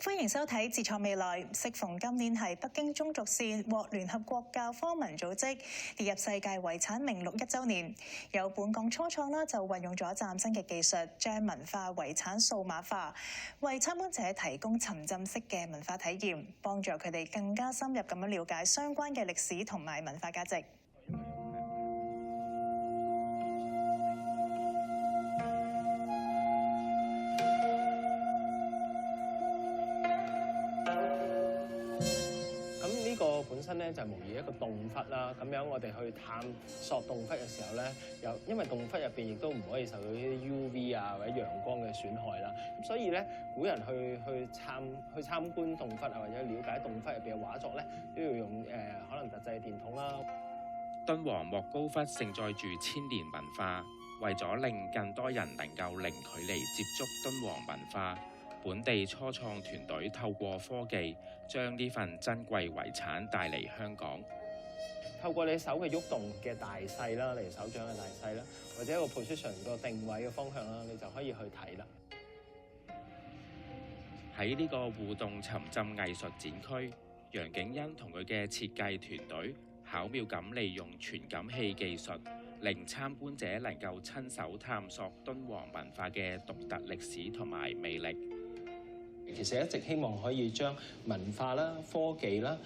歡迎收睇《自創未來》。適逢今年係北京中軸線獲聯合國教科文組織列入世界遺產名錄1週年，有本港初創啦就運用咗嶄新嘅技術，將文化遺產數碼化，為參觀者提供沉浸式嘅文化體驗，幫助佢哋更加深入咁樣了解相關嘅歷史同埋文化價值。本身咧就模擬一個洞窟啦，咁樣我哋去探索洞窟嘅時候咧，因為洞窟入邊亦都唔可以受到啲 UV 啊或者陽光嘅損害啦，咁所以咧古人去參觀洞窟啊或者了解洞窟入邊嘅畫作咧，都要用可能特製電筒啦。敦煌莫高窟承載住千年文化，為咗令更多人能夠零距離接觸敦煌文化，本地初創團隊透過科技，將呢份珍貴遺產帶嚟香港。透過你手嘅喐動嘅大細啦，例如手掌嘅大細啦，或者一個 position 個定位嘅方向啦，你就可以去睇啦。喺呢個互動沉浸藝術展區，楊景欣同佢嘅設計團隊巧妙咁利用傳感器技術，令參觀者能夠親手探索敦煌文化嘅獨特歷史同埋魅力。其實一直希望可以將文化啦、科技啦、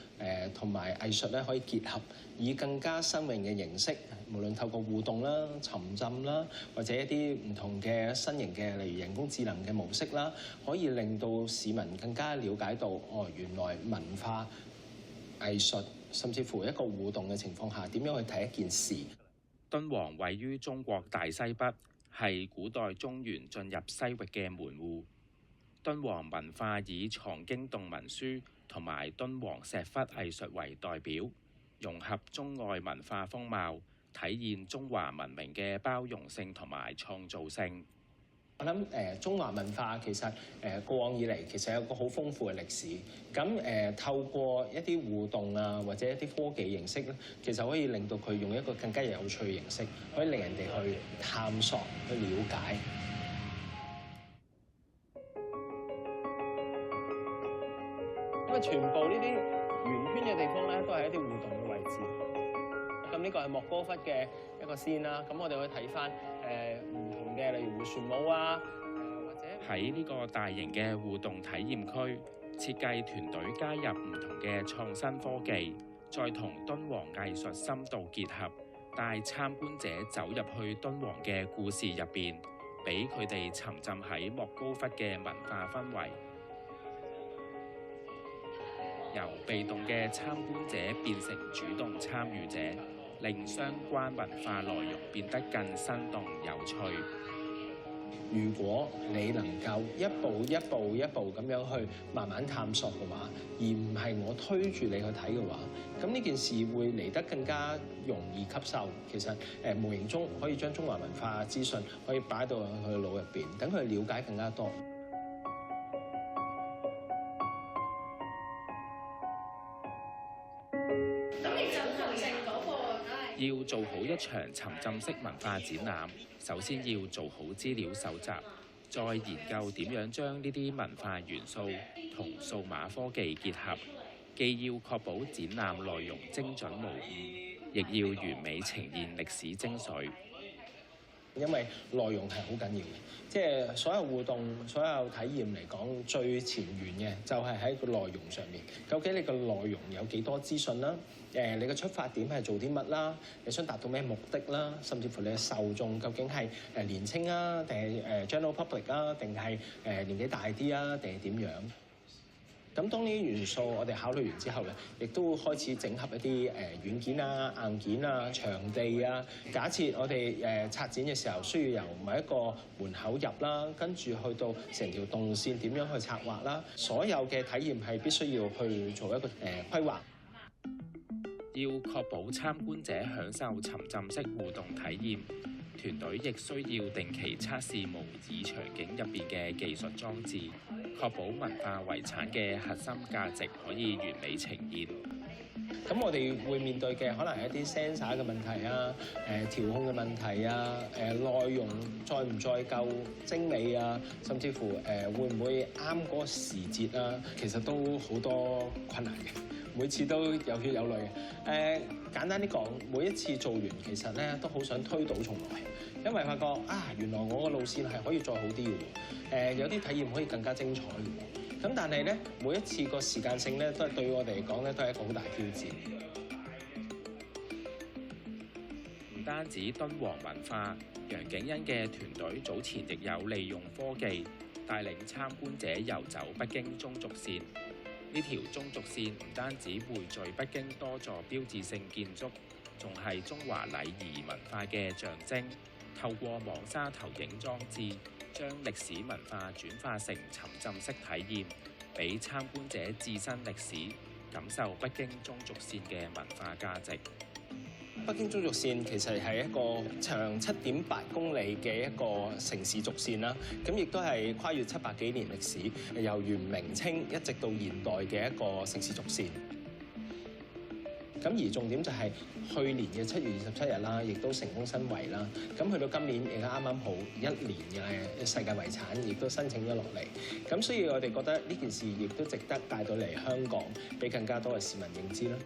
同埋藝術咧可以結合，以更加新穎嘅形式，無論透過互動啦、沉浸啦，或者一啲唔同嘅新型嘅，例如人工智能嘅模式啦，可以令到市民更加了解到，原來文化、藝術，甚至乎一個互動嘅情況下，點樣去睇一件事。敦煌位於中國大西北，係古代中原進入西域嘅門戶。敦煌文化以藏經洞文書同埋敦煌石窟藝術為代表，融合中外文化風貌，體現中華文明嘅包容性同埋創造性。我諗中華文化其實過往以嚟其實有個好豐富嘅歷史。咁透過一啲互動啊，或者一啲科技形式咧，其實可以令到佢用一個更加有趣嘅形式，可以令人哋去探索、去了解。因為全部呢啲圓圈嘅地方咧，都係一啲互動嘅位置。咁呢個係莫高窟嘅一個先啦。咁我哋可以睇翻唔同嘅，例如迴旋舞啊，或者喺呢個大型嘅互動體驗區，設計團隊加入唔同嘅創新科技，再同敦煌藝術深度結合，帶參觀者走入去敦煌嘅故事入邊，俾佢哋沉浸喺莫高窟嘅文化氛圍。由被動嘅參觀者變成主動參與者，令相關文化內容變得更生動有趣。如果你能夠一步咁樣去慢慢探索嘅話，而唔係我推住你去睇嘅話，咁呢件事會嚟得更加容易吸收。其實無形中可以將中華文化資訊可以擺到佢腦入邊，等佢了解更加多。要做好一場沉浸式文化展覽，首先要做好資料搜集，再研究點樣將呢啲文化元素同數碼科技結合，既要確保展覽內容精準無誤，亦要完美呈現歷史精髓。因為內容係好緊要嘅，即係所有互動、所有體驗嚟講，最前沿嘅就係喺個內容上面。究竟你個內容有幾多資訊啦？你嘅出發點係做啲乜啦？你想達到咩目的啦？甚至乎你嘅受眾究竟係年青啊，定係general public 啊，定係年紀大啲啊，定係點樣？咁當呢啲元素我哋考慮完之後咧，亦都開始整合一啲軟件啊、硬件啊、場地啊。假設我哋策展嘅時候需要由某一個門口入啦，跟住去到成條動線點樣去策劃啦，所有嘅體驗係必須要去做一個規劃。要確保參觀者享受沉浸式互動體驗，團隊亦需要定期測試模擬場景入邊嘅技術裝置，確保文化遺產嘅核心價值可以完美呈現。咁我哋會面對嘅可能係一啲 sensor 嘅問題啊、調控嘅問題啊、內容載唔載夠精美啊，甚至乎會唔會啱嗰個時節啊，其實都好多困難嘅，每次都有血有淚嘅。簡單啲講，每一次做完其實咧都好想推倒重來，因為發覺原來我個路線係可以再好啲嘅喎，有啲體驗可以更加精彩嘅喎。咁但係咧，每一次個時間性咧，都係對我哋嚟講咧，都係一個好大挑戰。唔單止敦煌文化，楊景欣嘅團隊早前亦有利用科技帶領參觀者遊走北京中軸線。呢條中軸線唔單止匯聚北京多座標誌性建築，仲係中華禮儀文化嘅象徵。透過網紗投影裝置，將歷史文化轉化成沉浸式體驗，俾參觀者置身歷史，感受北京中軸線嘅文化價值。北京中軸線其實係一個長7.8公里嘅一個城市軸線啦，咁亦都係跨越700幾年歷史，由元明清一直到現代嘅一個城市軸線。咁而重點就係去年嘅7月27日啦，亦都成功申遺啦。咁去到今年亦啱啱好1年嘅世界遺產，亦都申請咗落嚟。咁所以我哋覺得呢件事亦都值得帶到嚟香港，俾更加多嘅市民認知啦。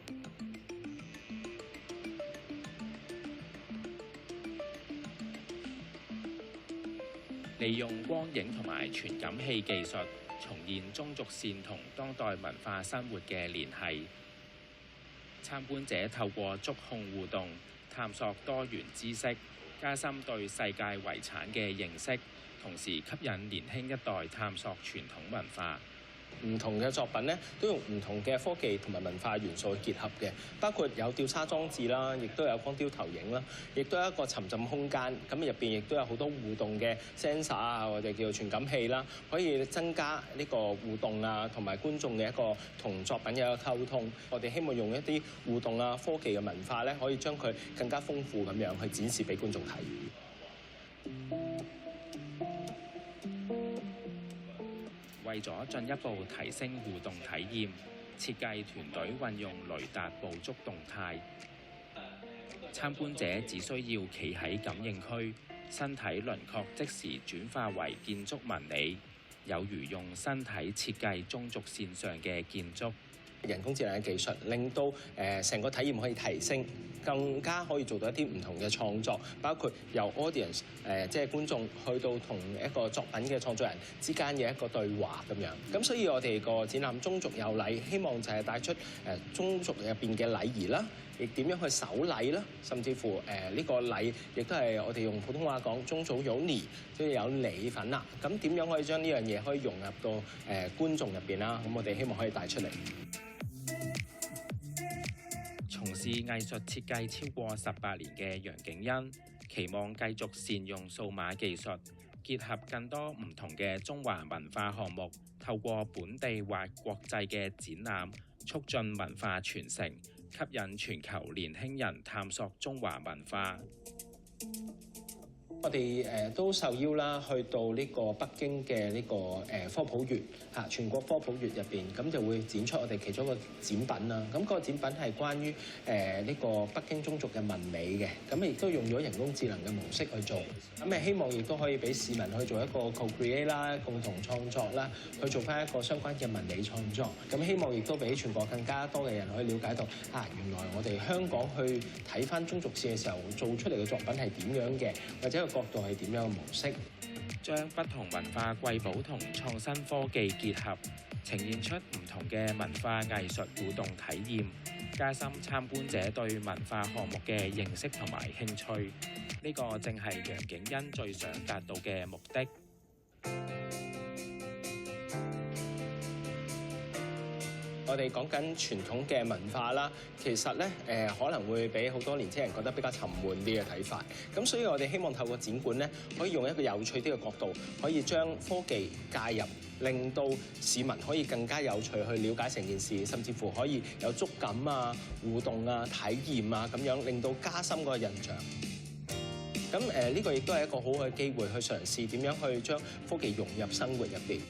利用光影同埋傳感器技術，重現中軸線同當代文化生活嘅聯繫。參觀者透過觸控互動，探索多元知識，加深對世界遺產嘅認識，同時吸引年輕一代探索傳統文化。唔同嘅作品咧，都用唔同嘅科技同埋文化元素去結合嘅，包括有吊叉裝置啦，亦都有光雕投影啦，亦都有一個沉浸空間。咁入邊亦都有好多互動嘅 sensor 啊，或者叫做傳感器啦，可以增加呢個互動啊，同埋觀眾嘅一個同作品嘅一個溝通。我哋希望用一啲互動啊、科技嘅文化咧，可以將佢更加豐富咁樣去展示俾觀眾睇。為咗進一步提升互動體驗，設計團隊運用雷達捕捉動態。參觀者只需要企喺感應區，身體輪廓即時轉化為建築紋理，有如用身體設計中軸線上嘅建築。人工智能嘅技術令到成個體驗可以提升，更加可以做到一啲唔同嘅創作，包括由 audience 即係觀眾去到同一個作品嘅創作人之間嘅一個對話咁樣。咁所以我哋個展覽中軸有禮，希望就係帶出中軸入邊嘅禮儀啦，亦點樣去守禮啦，甚至乎呢個禮亦都係我哋用普通話講中軸有禮，即係有禮份啦。咁點樣可以將呢樣嘢可以融入到觀眾入邊啦？咁我哋希望可以帶出嚟。從事藝術設計超過18年嘅楊景欣，期望繼續善用數碼技術，結合更多唔同嘅中華文化項目，透過本地或國際嘅展覽，促進文化傳承，吸引全球年輕人探索中華文化。我哋都受邀啦，去到呢個北京嘅呢個科普月嚇，全國科普月入邊，咁就會展出我哋其中一個展品啦。咁個展品係關於呢個北京中軸嘅紋理嘅，咁亦都用咗人工智能嘅模式去做。咁希望亦都可以俾市民去做一個 co-create 啦，共同創作啦，去做翻一個相關嘅紋理創作。咁希望亦都俾全國更加多嘅人可以了解到原來我哋香港去睇翻中軸線嘅時候做出嚟嘅作品係點樣嘅，或者角度係點樣嘅模式，將不同文化瑰寶同創新科技結合，呈現出唔同嘅文化藝術互動體驗，加深參觀者對文化項目嘅認識同埋興趣。呢個正係楊景欣最想達到嘅目的。我哋講緊傳統嘅文化啦，其實咧可能會俾好多年輕人覺得比較沉悶啲嘅睇法。咁所以我哋希望透過展館咧，可以用一個有趣啲嘅角度，可以將科技介入，令到市民可以更加有趣去了解成件事，甚至乎可以有觸感啊、互動啊、體驗啊咁樣，令到加深個印象。咁呢個亦都係一個好嘅機會去嘗試點樣去將科技融入生活入邊。